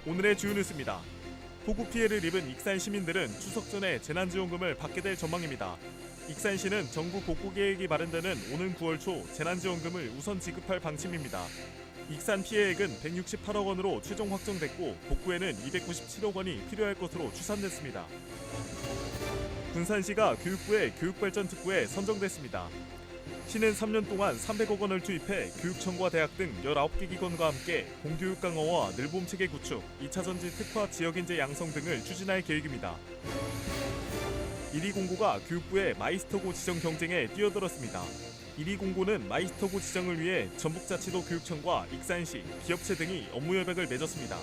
오늘의 주요 뉴스입니다. 폭우 피해를 입은 익산 시민들은 추석 전에 재난지원금을 받게 될 전망입니다. 익산시는 정부 복구 계획이 마련되는 오는 9월 초 재난지원금을 우선 지급할 방침입니다. 익산 피해액은 168억 원으로 최종 확정됐고 복구에는 297억 원이 필요할 것으로 추산됐습니다. 군산시가 교육부의 교육발전특구에 선정됐습니다. 시는 3년 동안 300억 원을 투입해 교육청과 대학 등 19개 기관과 함께 공교육 강화와 늘봄 체계 구축, 2차 전지 특화 지역인재 양성 등을 추진할 계획입니다. 1위 공고가 교육부의 마이스터고 지정 경쟁에 뛰어들었습니다. 1위 공고는 마이스터고 지정을 위해 전북자치도 교육청과 익산시, 기업체 등이 업무 협약을 맺었습니다.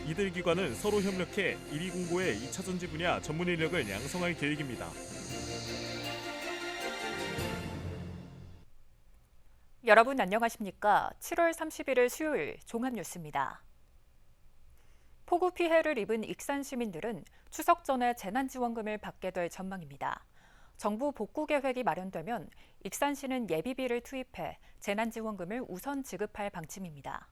이들 기관은 서로 협력해 1위 공고의 2차 전지 분야 전문 인력을 양성할 계획입니다. 여러분 안녕하십니까? 7월 31일 수요일 종합뉴스입니다. 폭우 피해를 입은 익산 시민들은 추석 전에 재난지원금을 받게 될 전망입니다. 정부 복구 계획이 마련되면 익산시는 예비비를 투입해 재난지원금을 우선 지급할 방침입니다.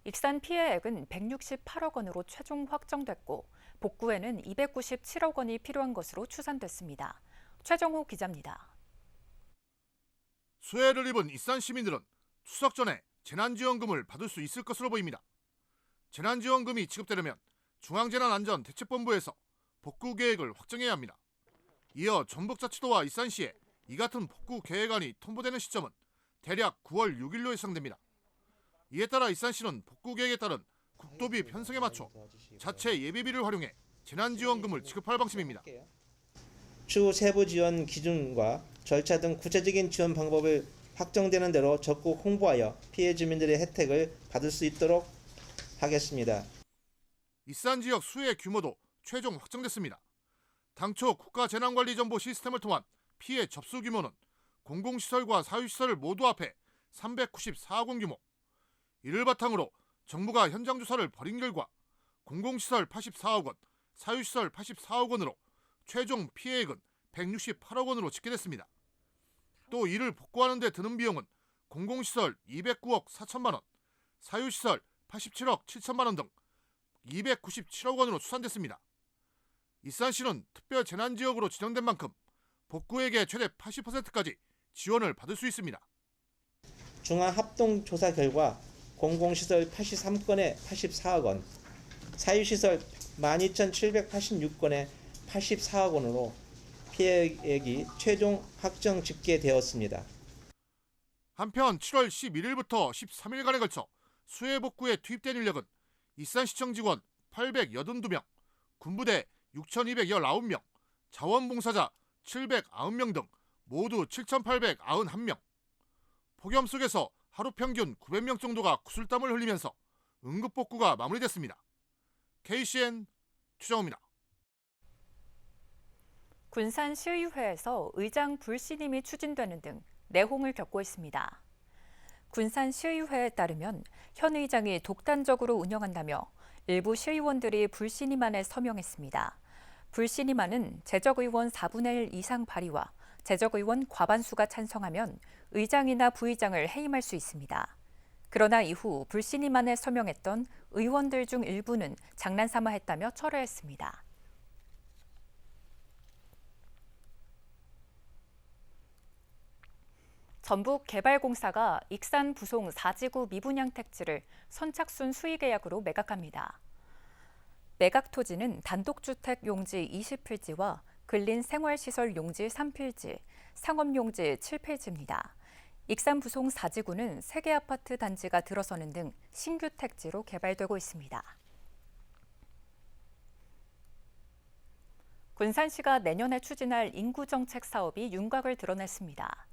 익산 피해액은 168억 원으로 최종 확정됐고 복구에는 297억 원이 필요한 것으로 추산됐습니다. 최정호 기자입니다. 수해를 입은 익산 시민들은 추석 전에 재난지원금을 받을 수 있을 것으로 보입니다. 재난지원금이 지급되려면 중앙재난안전대책본부에서 복구 계획을 확정해야 합니다. 이어 전북자치도와 익산시에 이 같은 복구 계획안이 통보되는 시점은 대략 9월 6일로 예상됩니다. 이에 따라 익산시는 복구 계획에 따른 국도비 편성에 맞춰 자체 예비비를 활용해 재난지원금을 지급할 방침입니다. 추후 세부 지원 기준과 절차 등 구체적인 지원 방법을 확정되는 대로 적극 홍보하여 피해 주민들의 혜택을 받을 수 있도록 하겠습니다. 익산 지역 수해 규모도 최종 확정됐습니다. 당초 국가재난관리정보 시스템을 통한 피해 접수 규모는 공공시설과 사유시설을 모두 합해 394억 원 규모. 이를 바탕으로 정부가 현장 조사를 벌인 결과 공공시설 84억 원, 사유시설 84억 원으로 최종 피해액은 168억 원으로 집계됐습니다. 또 이를 복구하는 데 드는 비용은 공공시설 209억 4천만 원, 사유시설 87억 7천만 원 등 297억 원으로 추산됐습니다. 익산시는 특별 재난지역으로 지정된 만큼 복구액의 최대 80%까지 지원을 받을 수 있습니다. 중앙합동조사 결과 공공시설 83건에 84억 원, 사유시설 12,786건에 84억 원으로 피해액이 최종 확정 집계되었습니다. 한편 7월 11일부터 13일간에 걸쳐 수해 복구에 투입된 인력은 익산시청 직원 882명, 군부대 6,219명, 자원봉사자 709명 등 모두 7,891명. 폭염 속에서 하루 평균 900명 정도가 구슬땀을 흘리면서 응급복구가 마무리됐습니다. KCN 최정호입니다. 군산시의회에서 의장 불신임이 추진되는 등 내홍을 겪고 있습니다. 군산시의회에 따르면 현 의장이 독단적으로 운영한다며 일부 시의원들이 불신임안에 서명했습니다. 불신임안은 재적의원 4분의 1 이상 발의와 재적의원 과반수가 찬성하면 의장이나 부의장을 해임할 수 있습니다. 그러나 이후 불신임안에 서명했던 의원들 중 일부는 장난삼아 했다며 철회했습니다. 전북개발공사가 익산 부송 4지구 미분양 택지를 선착순 수의계약으로 매각합니다. 매각 토지는 단독주택 용지 20필지와 근린 생활시설 용지 3필지, 상업용지 7필지입니다. 익산 부송 4지구는 3개 아파트 단지가 들어서는 등 신규 택지로 개발되고 있습니다. 군산시가 내년에 추진할 인구정책 사업이 윤곽을 드러냈습니다.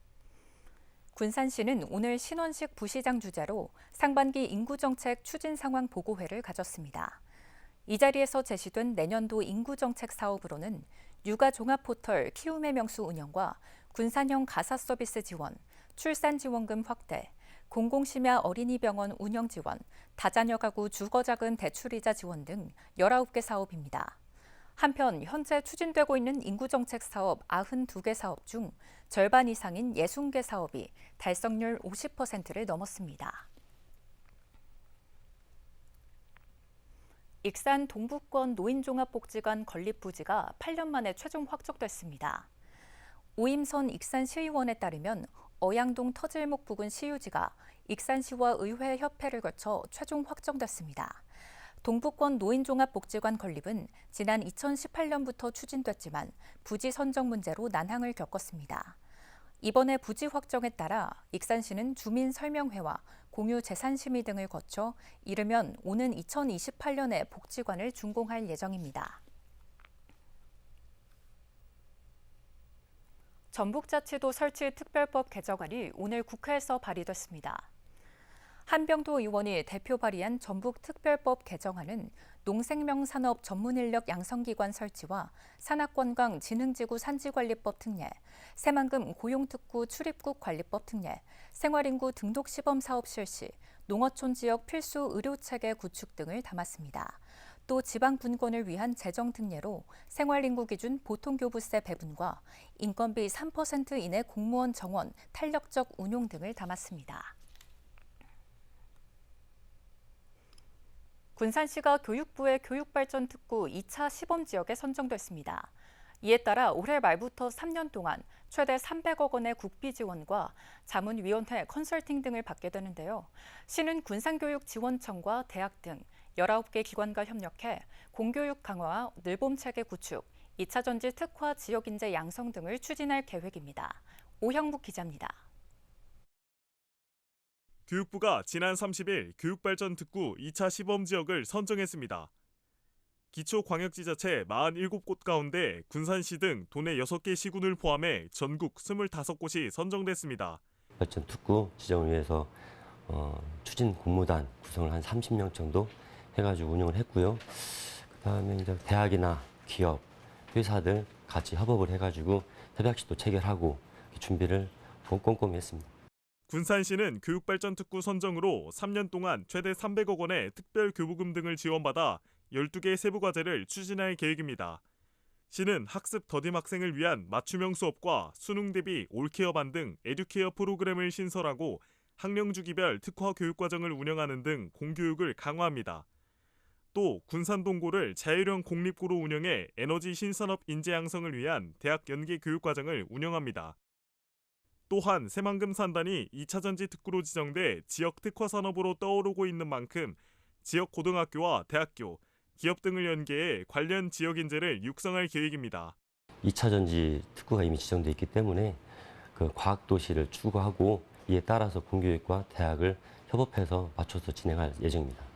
군산시는 오늘 신원식 부시장 주재로 상반기 인구정책 추진 상황 보고회를 가졌습니다. 이 자리에서 제시된 내년도 인구정책 사업으로는 육아 종합포털 키움의 명수 운영과 군산형 가사 서비스 지원, 출산지원금 확대, 공공심야 어린이병원 운영 지원, 다자녀 가구 주거자금 대출이자 지원 등 19개 사업입니다. 한편 현재 추진되고 있는 인구정책 사업 92개 사업 중 절반 이상인 60개 사업이 달성률 50%를 넘었습니다. 익산 동북권 노인종합복지관 건립 부지가 8년 만에 최종 확정됐습니다. 오임선 익산시의원에 따르면 어양동 터질목 부근 시유지가 익산시와 의회협회를 거쳐 최종 확정됐습니다. 동북권 노인종합복지관 건립은 지난 2018년부터 추진됐지만 부지 선정 문제로 난항을 겪었습니다. 이번에 부지 확정에 따라 익산시는 주민설명회와 공유재산심의 등을 거쳐 이르면 오는 2028년에 복지관을 준공할 예정입니다. 전북자치도 설치 특별법 개정안이 오늘 국회에서 발의됐습니다. 한병도 의원이 대표 발의한 전북특별법 개정안은 농생명산업 전문인력 양성기관 설치와 산악관광진흥지구 산지관리법 특례, 새만금 고용특구 출입국 관리법 특례, 생활인구 등록시범사업 실시, 농어촌 지역 필수 의료체계 구축 등을 담았습니다. 또 지방분권을 위한 재정특례로 생활인구 기준 보통교부세 배분과 인건비 3% 이내 공무원 정원 탄력적 운용 등을 담았습니다. 군산시가 교육부의 교육발전특구 2차 시범지역에 선정됐습니다. 이에 따라 올해 말부터 3년 동안 최대 300억 원의 국비 지원과 자문위원회 컨설팅 등을 받게 되는데요. 시는 군산교육지원청과 대학 등 19개 기관과 협력해 공교육 강화와 늘봄체계 구축, 2차 전지 특화 지역인재 양성 등을 추진할 계획입니다. 오형묵 기자입니다. 교육부가 지난 30일 교육발전특구 2차 시범지역을 선정했습니다. 기초광역지자체 47곳 가운데 군산시 등 도내 6개 시군을 포함해 전국 25곳이 선정됐습니다. 발전특구 지정을 위해서 추진 공모단 구성을 한 30명 정도 해가지고 운영을 했고요. 그다음에 이제 대학이나 기업, 회사들 같이 협업을 해가지고 협약식도 체결하고 준비를 꼼꼼히 했습니다. 군산시는 교육발전특구 선정으로 3년 동안 최대 300억 원의 특별교부금 등을 지원받아 12개 세부과제를 추진할 계획입니다. 시는 학습 더딤 학생을 위한 맞춤형 수업과 수능 대비 올케어반 등 에듀케어 프로그램을 신설하고 학령 주기별 특화 교육과정을 운영하는 등 공교육을 강화합니다. 또 군산동고를 자율형 공립고로 운영해 에너지 신산업 인재 양성을 위한 대학 연계 교육과정을 운영합니다. 또한 새만금 산단이 2차 전지 특구로 지정돼 지역 특화 산업으로 떠오르고 있는 만큼 지역 고등학교와 대학교, 기업 등을 연계해 관련 지역 인재를 육성할 계획입니다. 2차 전지 특구가 이미 지정돼 있기 때문에 그 과학도시를 추구하고 이에 따라서 공교육과 대학을 협업해서 맞춰서 진행할 예정입니다.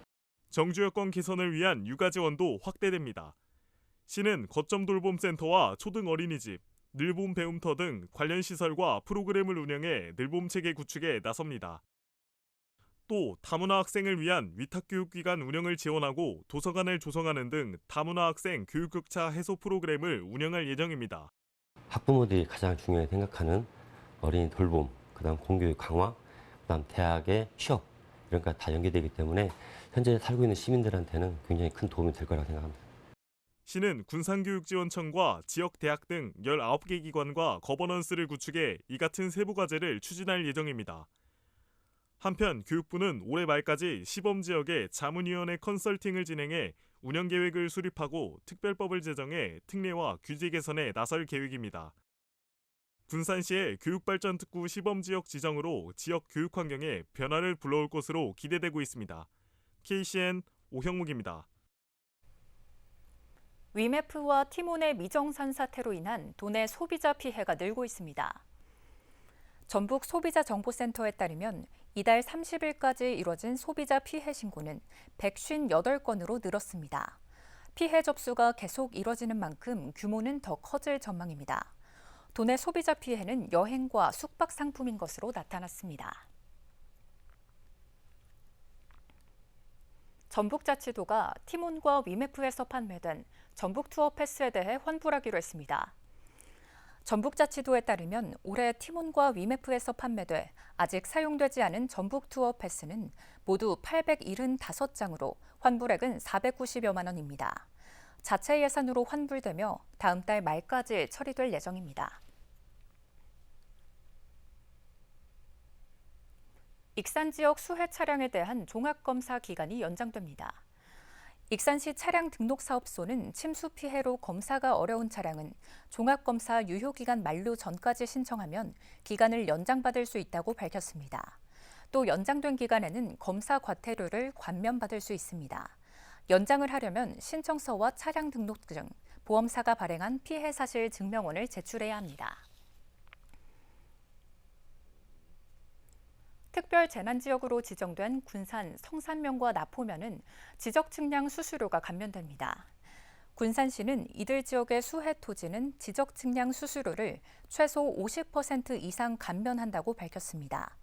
정주 여건 개선을 위한 육아 지원도 확대됩니다. 시는 거점 돌봄센터와 초등 어린이집, 늘봄 배움터 등 관련 시설과 프로그램을 운영해 늘봄 체계 구축에 나섭니다. 또 다문화 학생을 위한 위탁교육기관 운영을 지원하고 도서관을 조성하는 등 다문화 학생 교육격차 해소 프로그램을 운영할 예정입니다. 학부모들이 가장 중요하게 생각하는 어린이 돌봄, 그다음 공교육 강화, 그다음 대학의 취업 이런 것 다 연계되기 때문에 현재 살고 있는 시민들한테는 굉장히 큰 도움이 될 거라고 생각합니다. 시는 군산교육지원청과 지역 대학 등 19개 기관과 거버넌스를 구축해 이 같은 세부 과제를 추진할 예정입니다. 한편 교육부는 올해 말까지 시범지역에 자문위원회 컨설팅을 진행해 운영계획을 수립하고 특별법을 제정해 특례와 규제 개선에 나설 계획입니다. 군산시의 교육발전특구 시범지역 지정으로 지역 교육 환경에 변화를 불러올 것으로 기대되고 있습니다. KCN 오형묵입니다. 위메프와 티몬의 미정산 사태로 인한 도내 소비자 피해가 늘고 있습니다. 전북 소비자정보센터에 따르면 이달 30일까지 이뤄진 소비자 피해 신고는 158건으로 늘었습니다. 피해 접수가 계속 이뤄지는 만큼 규모는 더 커질 전망입니다. 도내 소비자 피해는 여행과 숙박 상품인 것으로 나타났습니다. 전북자치도가 티몬과 위메프에서 판매된 전북 투어 패스에 대해 환불하기로 했습니다. 전북자치도에 따르면 올해 티몬과 위메프에서 판매돼 아직 사용되지 않은 전북 투어 패스는 모두 875장으로 환불액은 490여만 원입니다. 자체 예산으로 환불되며 다음 달 말까지 처리될 예정입니다. 익산 지역 수해 차량에 대한 종합검사 기간이 연장됩니다. 익산시 차량등록사업소는 침수 피해로 검사가 어려운 차량은 종합검사 유효기간 만료 전까지 신청하면 기간을 연장받을 수 있다고 밝혔습니다. 또 연장된 기간에는 검사 과태료를 관면받을 수 있습니다. 연장을 하려면 신청서와 차량 등록증, 보험사가 발행한 피해 사실 증명원을 제출해야 합니다. 특별 재난지역으로 지정된 군산 성산면과 나포면은 지적 측량 수수료가 감면됩니다. 군산시는 이들 지역의 수해 토지는 지적 측량 수수료를 최소 50% 이상 감면한다고 밝혔습니다.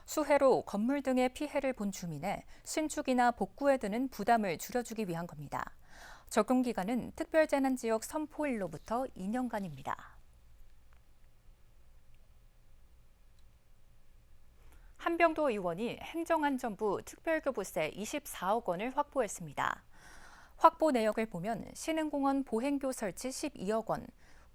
수해로 건물 등의 피해를 본 주민의 신축이나 복구에 드는 부담을 줄여주기 위한 겁니다. 적용 기간은 특별재난지역 선포일로부터 2년간입니다. 한병도 의원이 행정안전부 특별교부세 24억 원을 확보했습니다. 확보 내역을 보면 신흥공원 보행교 설치 12억 원,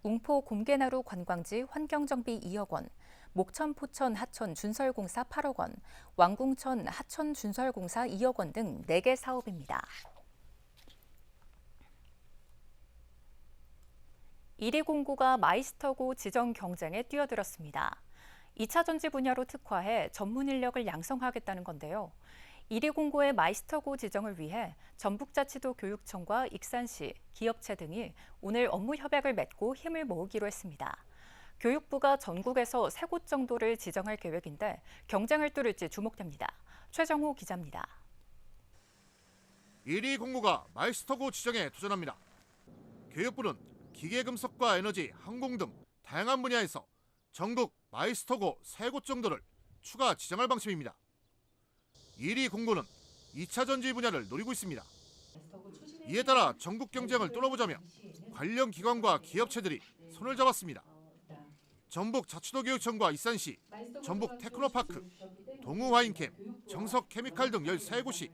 웅포 곰개나루 관광지 환경정비 2억 원, 목천 포천 하천 준설공사 8억 원, 왕궁천 하천 준설공사 2억 원 등 4개 사업입니다. 1위 공고가 마이스터고 지정 경쟁에 뛰어들었습니다. 2차 전지 분야로 특화해 전문 인력을 양성하겠다는 건데요. 1위 공고의 마이스터고 지정을 위해 전북자치도 교육청과 익산시, 기업체 등이 오늘 업무 협약을 맺고 힘을 모으기로 했습니다. 교육부가 전국에서 3곳 정도를 지정할 계획인데 경쟁을 뚫을지 주목됩니다. 최정호 기자입니다. 1위 공고가 마이스터고 지정에 도전합니다. 교육부는 기계금속과 에너지, 항공 등 다양한 분야에서 전국 마이스터고 3곳 정도를 추가 지정할 방침입니다. 1위 공고는 2차 전지 분야를 노리고 있습니다. 이에 따라 전국 경쟁을 뚫어보자며 관련 기관과 기업체들이 손을 잡았습니다. 전북자치도교육청과 익산시, 전북테크노파크, 동우화인캠, 정석케미칼 등 13곳이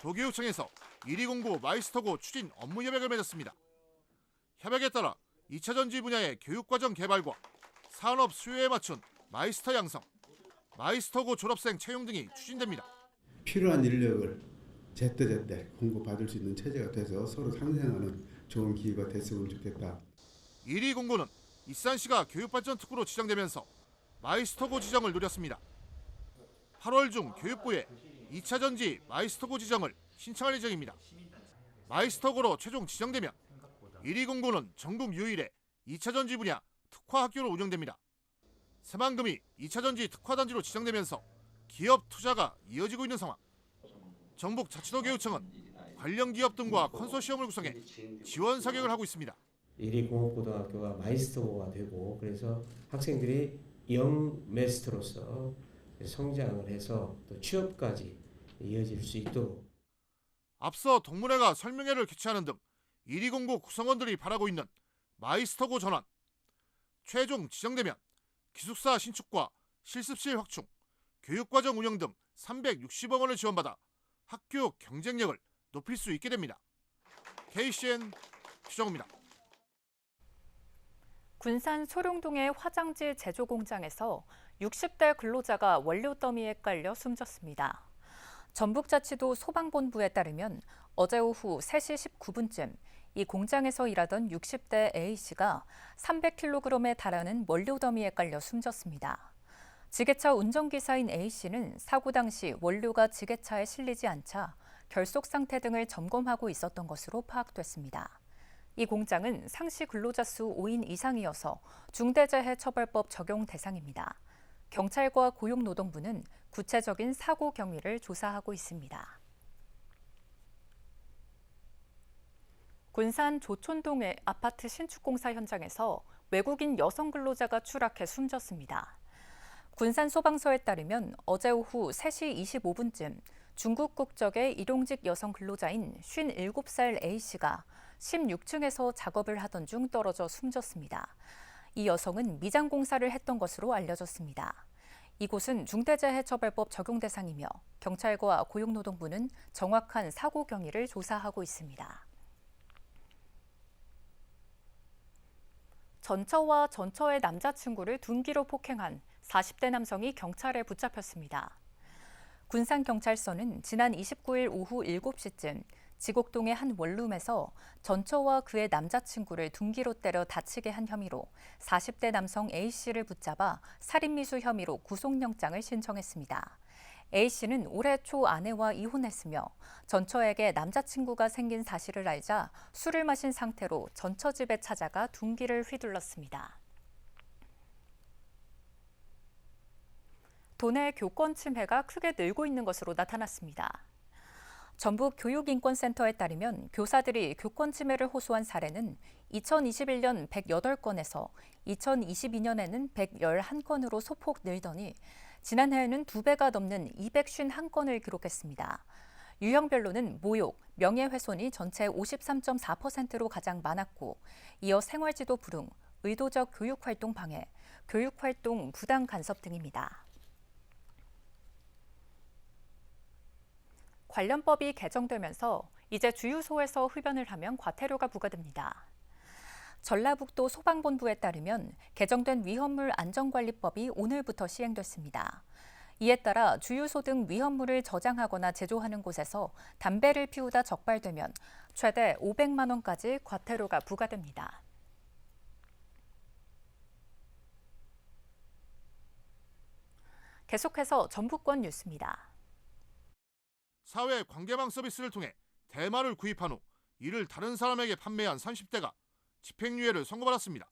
도교육청에서 1위 공고 마이스터고 추진 업무 협약을 맺었습니다. 협약에 따라 2차 전지 분야의 교육과정 개발과 산업 수요에 맞춘 마이스터 양성, 마이스터고 졸업생 채용 등이 추진됩니다. 필요한 인력을 제때제때 공급받을 수 있는 체제가 돼서 서로 상생하는 좋은 기회가 됐으면 좋겠다. 1위 공고는 익산시가 교육발전 특구로 지정되면서 마이스터고 지정을 노렸습니다. 8월 중 교육부에 2차 전지 마이스터고 지정을 신청할 예정입니다. 마이스터고로 최종 지정되면 1위 공고는 전국 유일의 2차 전지 분야 특화 학교로 운영됩니다. 새만금이 2차 전지 특화단지로 지정되면서 기업 투자가 이어지고 있는 상황. 전북자치도교육청은 관련 기업 등과 컨소시엄을 구성해 지원 사격을 하고 있습니다. 1위 공업고등학교가 마이스터고가 되고 그래서 학생들이 영 메스터로서 성장을 해서 또 취업까지 이어질 수 있도록. 앞서 동문회가 설명회를 개최하는 등 1위 공고 구성원들이 바라고 있는 마이스터고 전환. 최종 지정되면 기숙사 신축과 실습실 확충, 교육과정 운영 등 360억 원을 지원받아 학교 경쟁력을 높일 수 있게 됩니다. KCN 최정우입니다. 군산 소룡동의 화장지 제조 공장에서 60대 근로자가 원료 더미에 깔려 숨졌습니다. 전북자치도 소방본부에 따르면 어제 오후 3시 19분쯤 이 공장에서 일하던 60대 A씨가 300kg에 달하는 원료 더미에 깔려 숨졌습니다. 지게차 운전기사인 A씨는 사고 당시 원료가 지게차에 실리지 않자 결속 상태 등을 점검하고 있었던 것으로 파악됐습니다. 이 공장은 상시 근로자 수 5인 이상이어서 중대재해처벌법 적용 대상입니다. 경찰과 고용노동부는 구체적인 사고 경위를 조사하고 있습니다. 군산 조촌동의 아파트 신축공사 현장에서 외국인 여성 근로자가 추락해 숨졌습니다. 군산 소방서에 따르면 어제 오후 3시 25분쯤 중국 국적의 일용직 여성 근로자인 57살 A씨가 16층에서 작업을 하던 중 떨어져 숨졌습니다. 이 여성은 미장 공사를 했던 것으로 알려졌습니다. 이곳은 중대재해처벌법 적용 대상이며 경찰과 고용노동부는 정확한 사고 경위를 조사하고 있습니다. 전처와 전처의 남자친구를 둔기로 폭행한 40대 남성이 경찰에 붙잡혔습니다. 군산경찰서는 지난 29일 오후 7시쯤 지곡동의 한 원룸에서 전처와 그의 남자친구를 둔기로 때려 다치게 한 혐의로 40대 남성 A씨를 붙잡아 살인미수 혐의로 구속영장을 신청했습니다. A씨는 올해 초 아내와 이혼했으며 전처에게 남자친구가 생긴 사실을 알자 술을 마신 상태로 전처 집에 찾아가 둔기를 휘둘렀습니다. 도내 교권 침해가 크게 늘고 있는 것으로 나타났습니다. 전북 교육인권센터에 따르면 교사들이 교권 침해를 호소한 사례는 2021년 108건에서 2022년에는 111건으로 소폭 늘더니 지난해에는 2배가 넘는 251건을 기록했습니다. 유형별로는 모욕, 명예훼손이 전체 53.4%로 가장 많았고 이어 생활지도 불응, 의도적 교육활동 방해, 교육활동 부당 간섭 등입니다. 관련법이 개정되면서 이제 주유소에서 흡연을 하면 과태료가 부과됩니다. 전라북도 소방본부에 따르면 개정된 위험물 안전관리법이 오늘부터 시행됐습니다. 이에 따라 주유소 등 위험물을 저장하거나 제조하는 곳에서 담배를 피우다 적발되면 최대 500만 원까지 과태료가 부과됩니다. 계속해서 전북권 뉴스입니다. 사회 관계망 서비스를 통해 대마를 구입한 후 이를 다른 사람에게 판매한 30대가 집행유예를 선고받았습니다.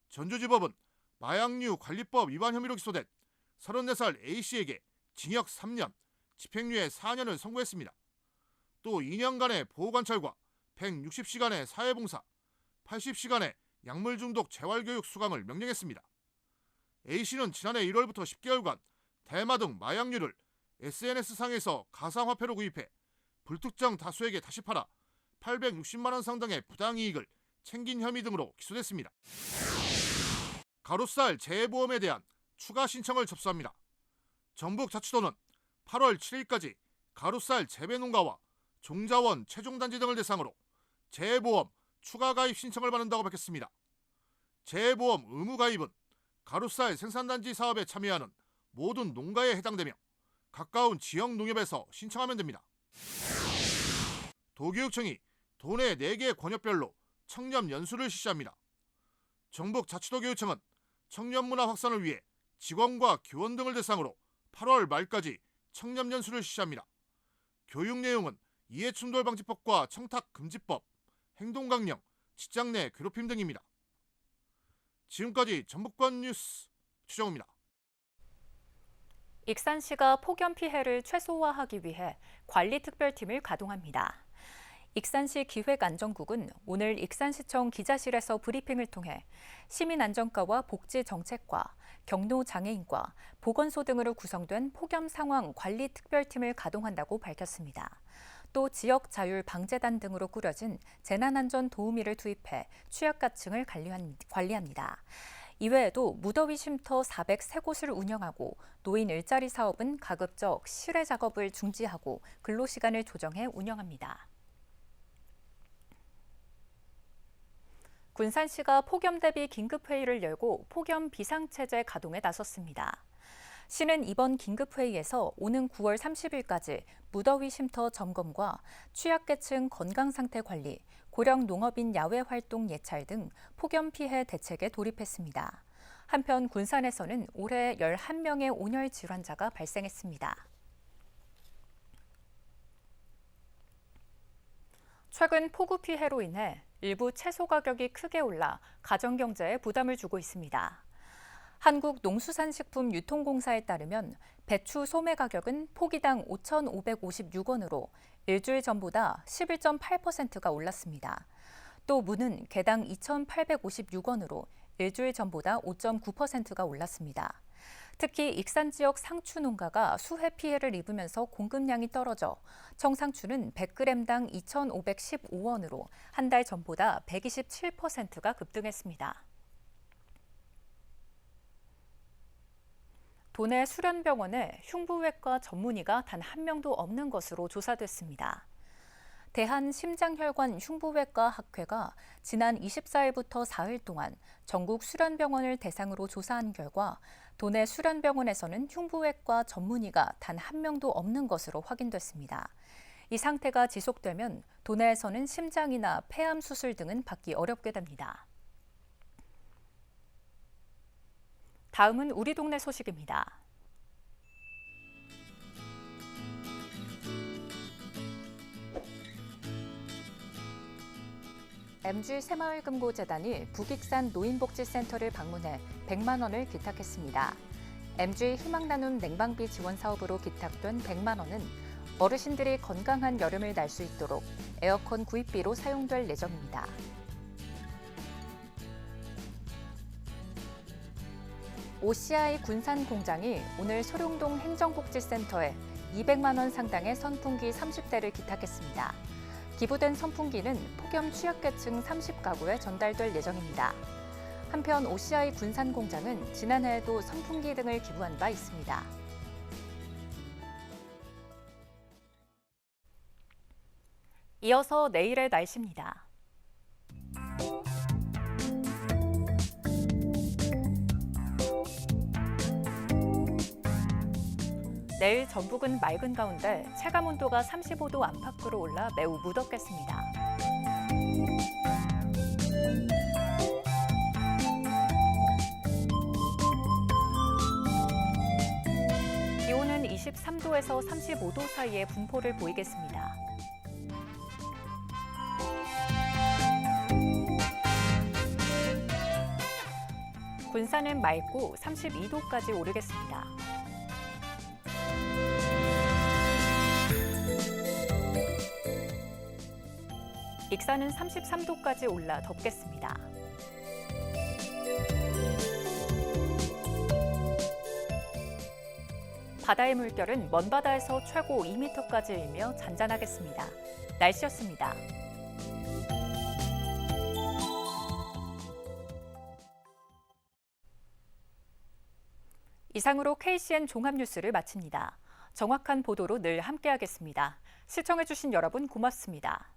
전주지법은 마약류 관리법 위반 혐의로 기소된 34살 A씨에게 징역 3년, 집행유예 4년을 선고했습니다. 또 2년간의 보호관찰과 160시간의 사회봉사, 80시간의 약물중독 재활교육 수강을 명령했습니다. A씨는 지난해 1월부터 10개월간 대마 등 마약류를 SNS상에서 가상화폐로 구입해 불특정 다수에게 다시 팔아 860만 원 상당의 부당이익을 챙긴 혐의 등으로 기소됐습니다. 가로살 재해보험에 대한 추가 신청을 접수합니다. 전북자치도는 8월 7일까지 가로살 재배농가와 종자원, 최종단지 등을 대상으로 재해보험 추가 가입 신청을 받는다고 밝혔습니다. 재해보험 의무 가입은 가로살 생산단지 사업에 참여하는 모든 농가에 해당되며 가까운 지역 농협에서 신청하면 됩니다. 도교육청이 도내 4개 권역별로 청렴 연수를 실시합니다. 전북자치도교육청은 청렴 문화 확산을 위해 직원과 교원 등을 대상으로 8월 말까지 청렴 연수를 실시합니다. 교육 내용은 이해충돌방지법과 청탁금지법, 행동강령, 직장 내 괴롭힘 등입니다. 지금까지 전북권 뉴스 최정우입니다. 익산시가 폭염 피해를 최소화하기 위해 관리특별팀을 가동합니다. 익산시 기획안전국은 오늘 익산시청 기자실에서 브리핑을 통해 시민안전과와 복지정책과, 경로장애인과, 보건소 등으로 구성된 폭염 상황 관리특별팀을 가동한다고 밝혔습니다. 또 지역자율방재단 등으로 꾸려진 재난안전 도우미를 투입해 취약계층을 관리합니다. 이외에도 무더위 쉼터 403곳을 운영하고 노인 일자리 사업은 가급적 실외 작업을 중지하고 근로시간을 조정해 운영합니다. 군산시가 폭염 대비 긴급회의를 열고 폭염 비상체제 가동에 나섰습니다. 시는 이번 긴급회의에서 오는 9월 30일까지 무더위 쉼터 점검과 취약계층 건강상태 관리, 고령 농업인 야외 활동 예찰 등 폭염 피해 대책에 돌입했습니다. 한편 군산에서는 올해 11명의 온열 질환자가 발생했습니다. 최근 폭우 피해로 인해 일부 채소 가격이 크게 올라 가정경제에 부담을 주고 있습니다. 한국농수산식품유통공사에 따르면 배추 소매 가격은 포기당 5,556원으로 일주일 전보다 11.8%가 올랐습니다. 또 무는 개당 2,856원으로 일주일 전보다 5.9%가 올랐습니다. 특히 익산 지역 상추 농가가 수해 피해를 입으면서 공급량이 떨어져 청상추는 100g당 2,515원으로 한 달 전보다 127%가 급등했습니다. 도내 수련병원에 흉부외과 전문의가 단 한 명도 없는 것으로 조사됐습니다. 대한심장혈관 흉부외과 학회가 지난 24일부터 4일 동안 전국 수련병원을 대상으로 조사한 결과 도내 수련병원에서는 흉부외과 전문의가 단 한 명도 없는 것으로 확인됐습니다. 이 상태가 지속되면 도내에서는 심장이나 폐암 수술 등은 받기 어렵게 됩니다. 다음은 우리 동네 소식입니다. MG 새마을금고재단이 북익산 노인복지센터를 방문해 100만 원을 기탁했습니다. MG 희망나눔 냉방비 지원 사업으로 기탁된 100만 원은 어르신들이 건강한 여름을 날 수 있도록 에어컨 구입비로 사용될 예정입니다. OCI 군산 공장이 오늘 소룡동 행정복지센터에 200만 원 상당의 선풍기 30대를 기탁했습니다. 기부된 선풍기는 폭염 취약계층 30가구에 전달될 예정입니다. 한편 OCI 군산 공장은 지난해에도 선풍기 등을 기부한 바 있습니다. 이어서 내일의 날씨입니다. 내일 전북은 맑은 가운데 체감온도가 35도 안팎으로 올라 매우 무덥겠습니다. 기온은 23도에서 35도 사이의 분포를 보이겠습니다. 군산은 맑고 32도까지 오르겠습니다. 익산은 33도까지 올라 덥겠습니다. 바다의 물결은 먼바다에서 최고 2m까지 일며 잔잔하겠습니다. 날씨였습니다. 이상으로 KCN 종합뉴스를 마칩니다. 정확한 보도로 늘 함께하겠습니다. 시청해주신 여러분 고맙습니다.